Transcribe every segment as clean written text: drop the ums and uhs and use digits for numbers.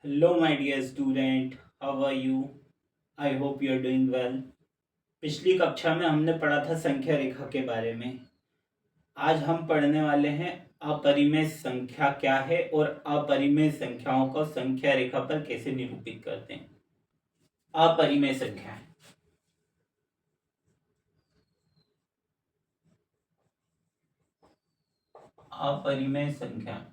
Hello, my dear student. How are you? I hope you are doing well. पिछली कक्षा में हमने पढ़ा था संख्या रेखा के बारे में। आज हम पढ़ने वाले हैं अपरिमेय संख्या क्या है और अपरिमेय संख्याओं को संख्या रेखा पर कैसे निरूपित करते हैं। अपरिमेय संख्या अपरिमेय संख्या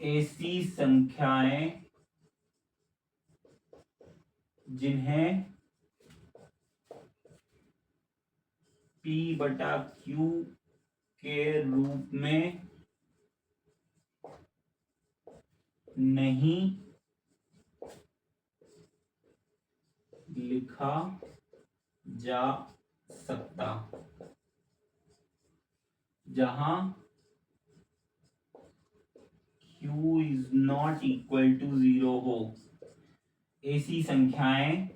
ऐसी संख्याएं जिन्हें P बटा Q के रूप में नहीं लिखा जा सकता, जहां Q is not equal to 0 हो। ऐसी संख्याएं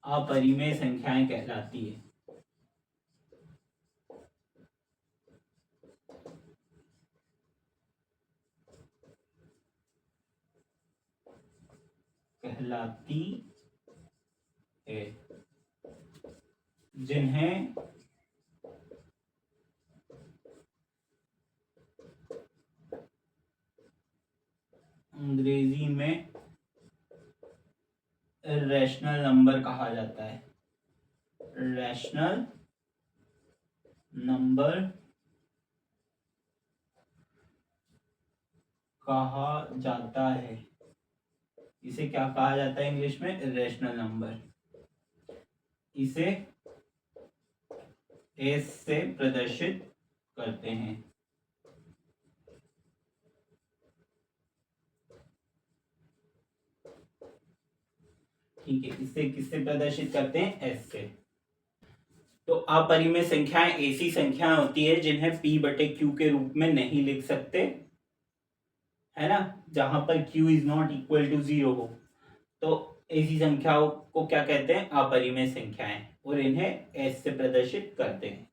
अपरिमेय संख्याएं कहलाती है। कहलाती है जिन्हें अंग्रेजी में रैशनल नंबर कहा जाता है। रैशनल नंबर कहा जाता है। इसे क्या कहा जाता है इंग्लिश में? Rational number. इसे एस से प्रदर्शित करते हैं। ठीक है, इसे किससे प्रदर्शित करते हैं? एस से। तो अपरिमेय संख्याएं ऐसी संख्याएं होती है जिन्हें P बटे Q के रूप में नहीं लिख सकते, है ना, जहां पर Q is not equal to 0 हो। तो ऐसी संख्याओं को क्या कहते हैं? अपरिमेय संख्याएं, और इन्हें एस से प्रदर्शित करते हैं।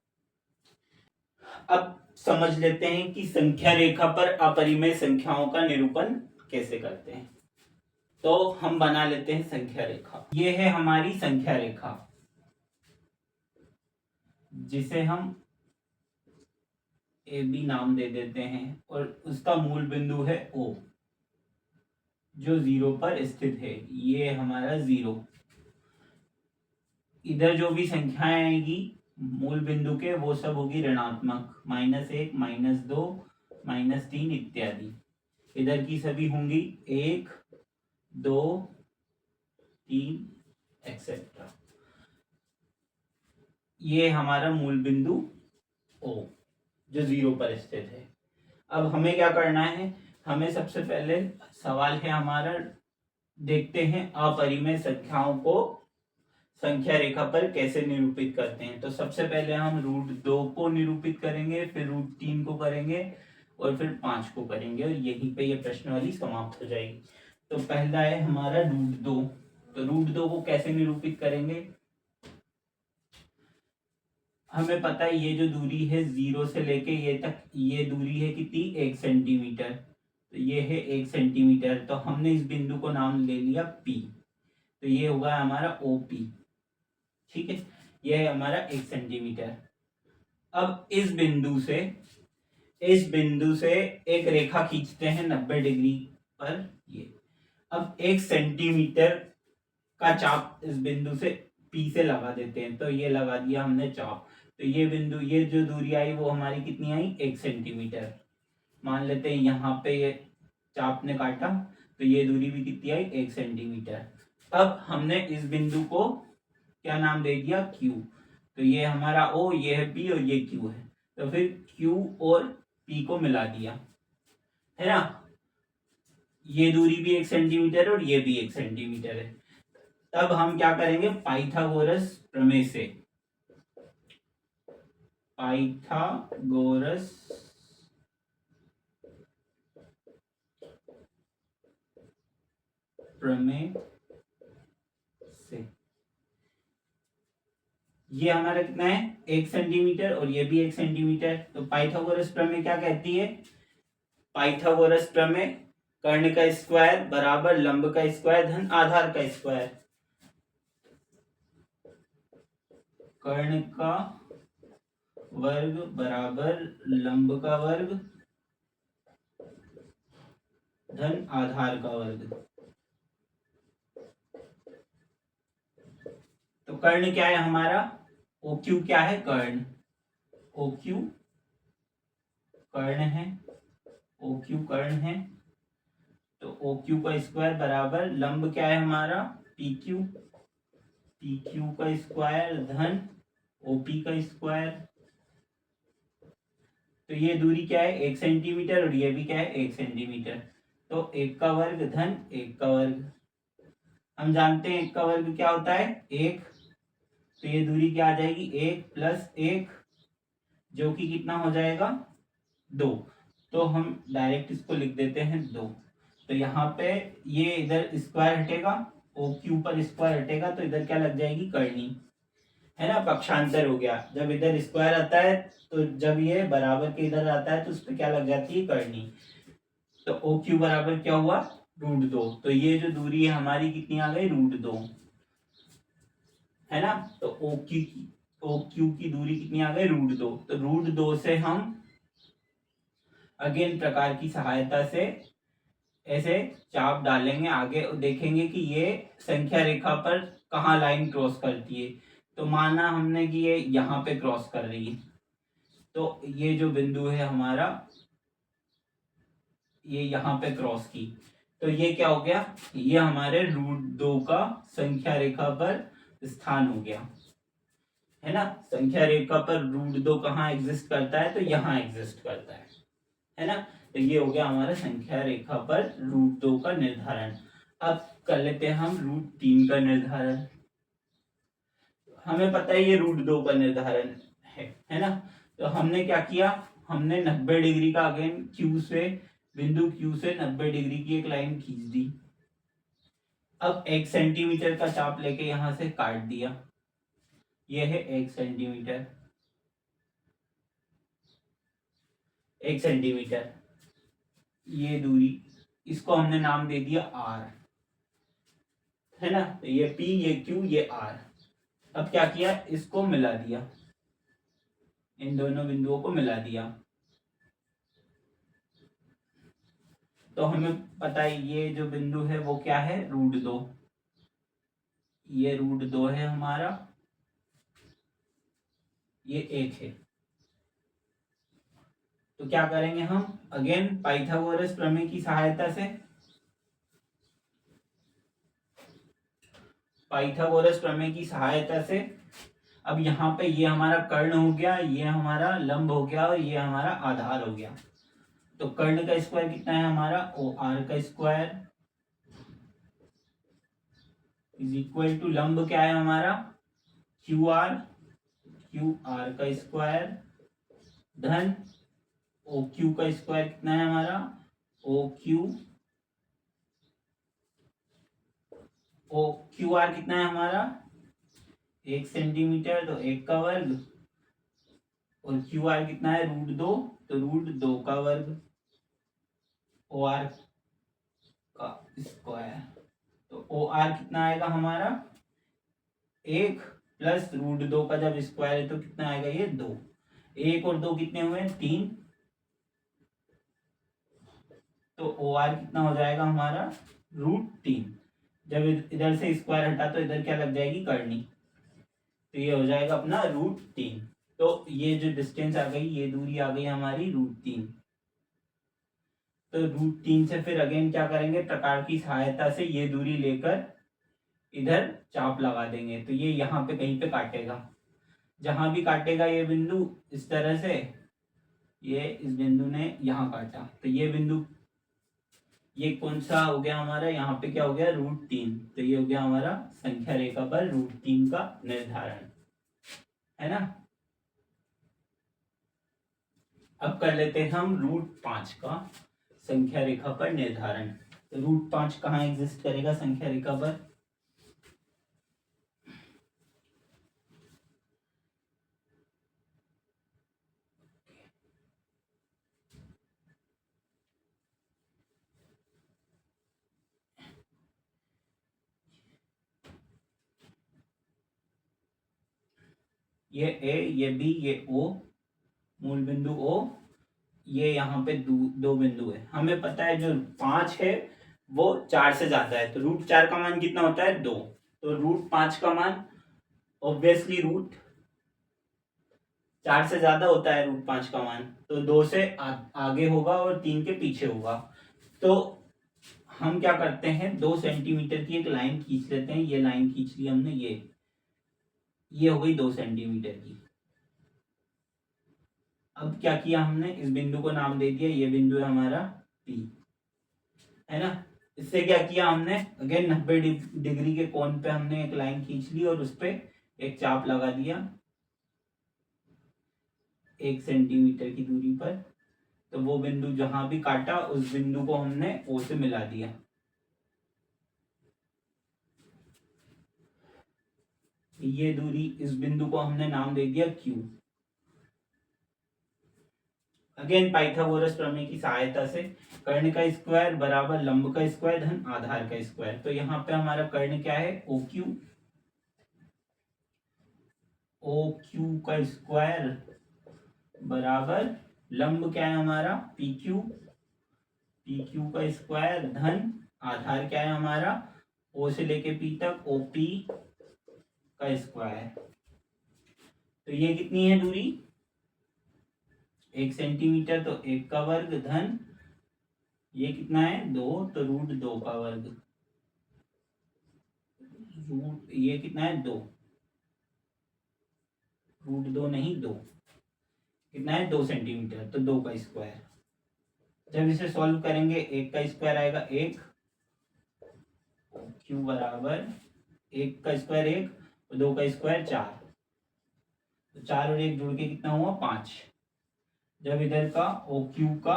अब समझ लेते हैं कि संख्या रेखा पर अपरिमेय संख्याओं का निरूपण कैसे करते हैं। तो हम बना लेते हैं संख्या रेखा। ये है हमारी संख्या रेखा, जिसे हम ए बी नाम दे देते हैं, और उसका मूल बिंदु है O, जो 0 पर स्थित है। ये हमारा 0। इधर जो भी संख्याएं आएगी मूल बिंदु के, वो सब होगी ऋणात्मक, -1, -2, -3 इत्यादि। इधर की सभी होंगी 1, 2, 3 एक्सेट्रा। ये हमारा मूल बिंदु O, जो 0 पर स्थित है। अब हमें क्या करना है? हमें सबसे पहले सवाल है हमारा, देखते हैं अपरिमेय संख्याओं को संख्या रेखा पर कैसे निरूपित करते हैं। तो सबसे पहले हम √2 को निरूपित करेंगे, फिर √3 को करेंगे, और फिर 5 को करेंगे, और यहीं पे ये प्रश्नावली समाप्त हो जाएगी। तो पहला है हमारा √2। तो √2 को कैसे निरूपित करेंगे? हमें पता है ये जो दूरी है 0 से लेके ये तक, ये दूरी है कितनी? 1 सेंटीमीटर। तो ये है 1 सेंटीमीटर। तो हमने इस बिंदु को नाम ले लिया P। तो ये होगा हमारा OP। ठीक है, यह है हमारा 1 सेंटीमीटर। अब इस बिंदु से एक रेखा खींचते हैं 90 डिग्री पर। ये अब 1 सेंटीमीटर का चाप इस बिंदु से P से लगा देते हैं। तो ये लगा दिया हमने चाप। तो ये बिंदु, ये जो दूरी आई वो हमारी कितनी आई? 1 सेंटीमीटर। मान लेते हैं यहाँ पे ये चाप ने काटा, तो ये दूरी भी कितनी आई? 1 सेंटीमीटर। अब हमने इस बिंदु को क्या नाम दे दिया? Q। तो ये हमारा O, ये है P, और ये Q है। तो फिर Q और P को मिला दिया, है ना। ये दूरी भी 1 सेंटीमीटर और ये भी 1 सेंटीमीटर है। तब हम क्या करेंगे? पाइथागोरस प्रमेय से, पाइथागोरस प्रमेय से। ये हमारा कितना है 1 सेंटीमीटर और ये भी 1 सेंटीमीटर। तो पाइथागोरस प्रमेय क्या कहती है? पाइथागोरस प्रमेय कर्ण का स्क्वायर बराबर लंब का स्क्वायर धन आधार का स्क्वायर। कर्ण का वर्ग बराबर लंब का वर्ग धन आधार का वर्ग। तो कर्ण क्या है हमारा? OQ क्या है? कर्ण। OQ कर्ण है, OQ कर्ण है। तो OQ का स्क्वायर बराबर लंब क्या है हमारा? PQ, PQ का स्क्वायर धन OP का स्क्वायर। तो ये दूरी क्या है 1 सेंटीमीटर और ये भी क्या है 1 सेंटीमीटर। तो 1 का वर्ग धन 1 का वर्ग। हम जानते हैं 1 का वर्ग क्या होता है 1। तो ये दूरी क्या आ जाएगी 1 प्लस 1 जो कि कितना हो जाएगा 2। तो हम डायरेक्ट इसको लिख देते हैं 2। तो यहाँ पे ये इधर स्क्वायर हटेगा, OQ पर स्क्वायर हटेगा तो इधर क्या लग जाएगी करनी, है ना, पक्षांतर हो गया। जब इधर स्क्वायर आता है तो जब ये बराबर के इधर आता है तो उस पर क्या लग जाती है करनी। तो OQ बराबर क्या हुआ √2। तो ये जो दूरी है हमारी कितनी आ गई √2, है ना। तो OQ की दूरी कितनी आ गई √2। तो √2 से हम अगेन प्रकार की सहायता से ऐसे चाप डालेंगे आगे, देखेंगे कि ये संख्या रेखा पर कहाँ लाइन क्रॉस करती है। तो माना हमने कि ये यहाँ पे क्रॉस कर रही है, तो ये जो बिंदु है हमारा ये यहाँ पे क्रॉस की, तो ये क्या हो गया, ये हमारे √2 का संख्या रेखा पर स्थान हो गया, है ना। संख्या रेखा पर √2 कहाँ एग्जिस्ट करता है? तो यहाँ एग्जिस्ट करता है ना। तो ये हो गया हमारा संख्या रेखा पर √2 का निर्धारण। अब कर लेते हैं हम √3 का निर्धारण। हमें पता है ये √2 का निर्धारण है ना। तो हमने क्या किया, हमने 90 डिग्री का अगेन Q से, बिंदु Q से 90 डिग्री की एक लाइन खींच दी। अब 1 सेंटीमीटर का चाप लेके यहां से काट दिया। ये है 1 सेंटीमीटर, 1 सेंटीमीटर ये दूरी, इसको हमने नाम दे दिया R, है ना। तो ये P, ये Q, ये R। अब क्या किया, इसको मिला दिया, इन दोनों बिंदुओं को मिला दिया। तो हमें पता है ये जो बिंदु है वो क्या है √2, ये √2 है हमारा, ये 1 है। तो क्या करेंगे हम, अगेन पाइथागोरस प्रमेय की सहायता से, पाइथागोरस प्रमेय की सहायता से अब यहाँ पे ये हमारा कर्ण हो गया, ये हमारा लंब हो गया और ये हमारा आधार हो गया। तो कर्ण का स्क्वायर कितना है हमारा OR का स्क्वायर इज इक्वल टू लंब क्या है हमारा QR, QR का स्क्वायर धन OQ का स्क्वायर कितना है हमारा OQR कितना है हमारा 1 सेंटीमीटर, तो 1 का वर्ग, और QR कितना है √2, तो √2 का वर्ग OR का स्क्वायर। तो OR कितना आएगा हमारा 1 प्लस √2 का जब स्क्वायर है तो कितना आएगा ये 2। 1 और 2 कितने हुए 3। तो OR कितना हो जाएगा हमारा √3। जब इधर से स्क्वायर हटा तो इधर क्या लग जाएगी करनी, तो ये हो जाएगा अपना √3। तो ये जो डिस्टेंस आ गई, ये दूरी आ गई हमारी √3। तो √3 से फिर अगेन क्या करेंगे, प्रकार की सहायता से ये दूरी लेकर इधर चाप लगा देंगे। तो ये यहाँ पे कहीं पे काटेगा, जहां भी काटेगा ये बिंदु इस तरह से, ये इस बिंदु ने यहाँ काटा, तो ये बिंदु, ये कौन सा हो गया हमारा, यहाँ पे क्या हो गया √3। तो ये हो गया हमारा संख्या रेखा पर √3 का निर्धारण, है ना। अब कर लेते हैं हम √5 का संख्या रेखा पर निर्धारण। तो √5 कहाँ एग्जिस्ट करेगा संख्या रेखा पर? ये ए, ये बी, ये ओ, मूल बिंदु ओ, ये यहाँ पे दो बिंदु है। हमें पता है जो 5 है वो 4 से ज्यादा है, तो √4 का मान कितना होता है? 2। तो √5 का मान ऑब्वियसली √4 से ज्यादा होता है √5 का मान, तो 2 से आगे होगा और 3 के पीछे होगा। तो हम क्या करते हैं, 2 सेंटीमीटर की एक लाइन खींच लेते हैं। ये लाइन खींच ली हमने, ये हो गई 2 सेंटीमीटर की। अब क्या किया हमने, इस बिंदु को नाम दे दिया, ये बिंदु है हमारा P, है ना। इससे क्या किया हमने, अगेन 90 डिग्री के कोण पे हमने एक लाइन खींच ली और उस पे एक चाप लगा दिया 1 सेंटीमीटर की दूरी पर। तो वो बिंदु जहां भी काटा उस बिंदु को हमने O से मिला दिया। ये दूरी, इस बिंदु को हमने नाम दे दिया Q। अगेन पाइथागोरस प्रमेय की सहायता से कर्ण का स्क्वायर बराबर लंब का स्क्वायर धन आधार का स्क्वायर। तो यहाँ पे हमारा कर्ण क्या है, OQ, OQ का स्क्वायर बराबर लंब क्या है हमारा PQ, PQ का स्क्वायर धन आधार क्या है हमारा O से लेके P तक OP का स्क्वायर। तो ये कितनी है दूरी, 1 सेंटीमीटर, तो 1 का वर्ग धन ये कितना है 2, तो √2 का वर्ग, ये कितना है 2, √2 नहीं 2, कितना है 2 सेंटीमीटर, तो 2 का स्क्वायर। जब इसे सॉल्व करेंगे 1 का स्क्वायर आएगा 1, क्यू बराबर 1 का स्क्वायर 1 और 2 का स्क्वायर 4, तो 4 और 1 जुड़ के कितना हुआ 5। जब इधर का OQ का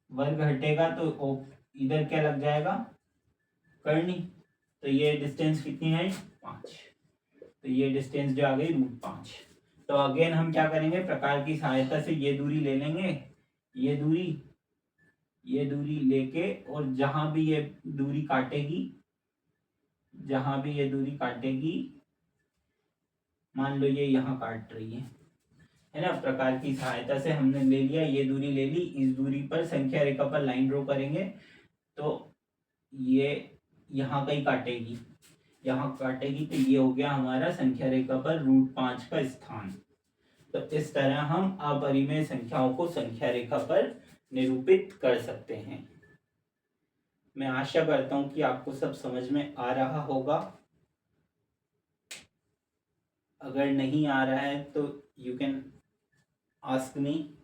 वर्ग हटेगा तो इधर क्या लग जाएगा, करनी। तो ये डिस्टेंस कितनी है 5, तो ये डिस्टेंस जो आ गई √5। तो अगेन हम क्या करेंगे, प्रकार की सहायता से ये दूरी ले लेंगे, ये दूरी लेके, और जहां भी ये दूरी काटेगी, मान लो ये यहाँ काट रही है ना, प्रकार की सहायता से हमने ले लिया, ये दूरी ले ली, इस दूरी पर संख्या रेखा पर लाइन ड्रॉ करेंगे तो ये यहाँ कहीं काटेगी, तो ये हो गया हमारा संख्या रेखा पर √5 का स्थान। तो इस तरह हम अपरिमेय संख्याओं को संख्या रेखा पर निरूपित कर सकते हैं। मैं आशा करता हूं कि आपको सब समझ में आ रहा होगा। अगर नहीं आ रहा है तो यू कैन आस्क मी।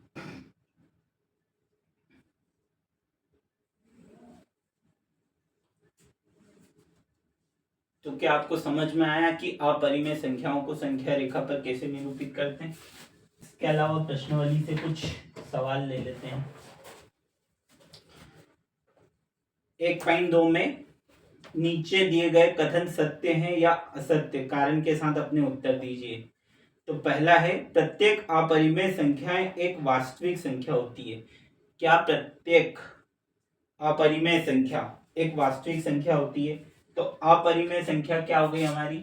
तो क्या आपको समझ में आया कि अपरिमेय संख्याओं को संख्या रेखा पर कैसे निरूपित करते हैं? इसके अलावा प्रश्नावली से कुछ सवाल ले लेते हैं। 1.2 में नीचे दिए गए कथन सत्य हैं या असत्य, कारण के साथ अपने उत्तर दीजिए। तो पहला है, प्रत्येक अपरिमेय संख्याएं एक वास्तविक संख्या होती है। क्या प्रत्येक अपरिमेय संख्या एक वास्तविक संख्या होती है? तो अपरिमेय संख्या क्या हो गई हमारी,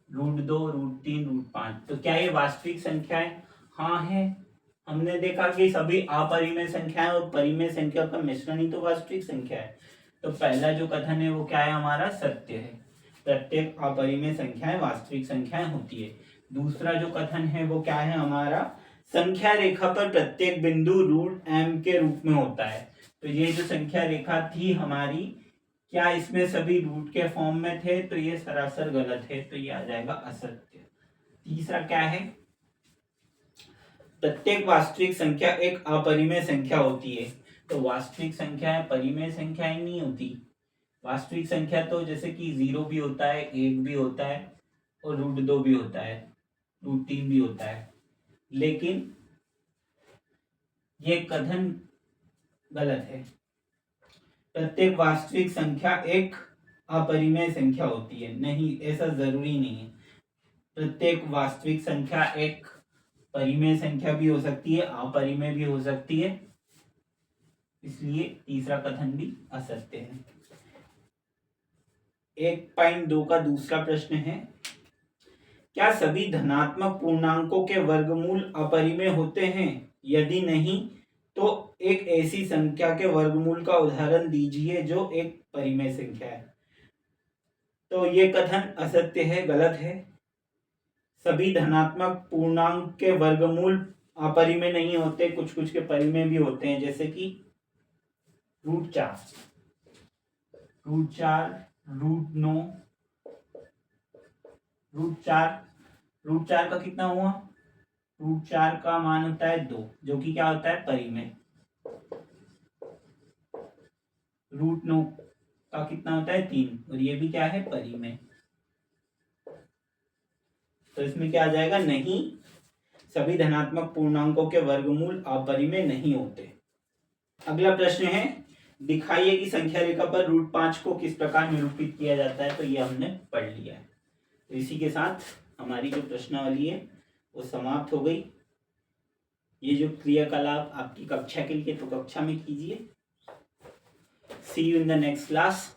√2, √3, √5। तो क्या ये वास्तविक संख्या है? हाँ है। हमने देखा कि सभी अपरिमेय संख्याएं और परिमेय संख्या का मिश्रण ही तो वास्तविक संख्या है। तो पहला जो कथन है वो क्या है हमारा, सत्य है, प्रत्येक अपरिमेय संख्याएं वास्तविक संख्याएं होती है। दूसरा जो कथन है वो क्या है हमारा, संख्या रेखा पर प्रत्येक बिंदु √m के रूप में होता है। तो ये जो संख्या रेखा थी हमारी, क्या इसमें सभी रूट के फॉर्म में थे? तो ये सरासर गलत है, तो ये आ जाएगा असत्य। तीसरा क्या है, प्रत्येक वास्तविक संख्या एक अपरिमेय संख्या होती है। तो वास्तविक संख्याएं परिमेय संख्याएं नहीं होती। वास्तविक संख्या तो जैसे कि 0 भी होता है, 1 भी होता है और √2 भी होता है, √3 भी होता है। लेकिन ये कथन गलत है। प्रत्येक वास्तविक संख्या एक अपरिमेय संख्या होती है? नहीं, ऐसा जरूरी नहीं है। प्रत्येक वास्तविक संख्या एक परिमेय संख्या भी हो सकती है, अपरिमेय भी हो सकती है, इसलिए तीसरा कथन भी असत्य है। 1.2 का दूसरा प्रश्न है, क्या सभी धनात्मक पूर्णांकों के वर्गमूल अपरिमेय होते हैं? यदि नहीं तो एक ऐसी संख्या के वर्गमूल का उदाहरण दीजिए जो एक परिमेय संख्या है। तो ये कथन असत्य है, गलत है। सभी धनात्मक पूर्णांक के वर्गमूल अपरिमेय नहीं होते, कुछ कुछ के परिमेय भी होते हैं, जैसे कि √4, √9, √4 का कितना हुआ? √4 का मान होता है 2, जो कि क्या होता है? परिमेय। √9 का कितना होता है? 3, और ये भी क्या है? परिमेय। तो इसमें क्या आ जाएगा? नहीं, सभी धनात्मक पूर्णांकों के वर्गमूल अपरिमेय नहीं होते। अगला प्रश्न है, दिखाइए कि संख्या रेखा पर √5 को किस प्रकार निरूपित किया जाता है? तो ये हमने पढ़ लिया है। तो इसी के साथ हमारी जो प्रश्नावली है वो समाप्त हो गई। ये जो क्रियाकलाप आपकी कक्षा के लिए, तो कक्षा में कीजिए। See you in the next class.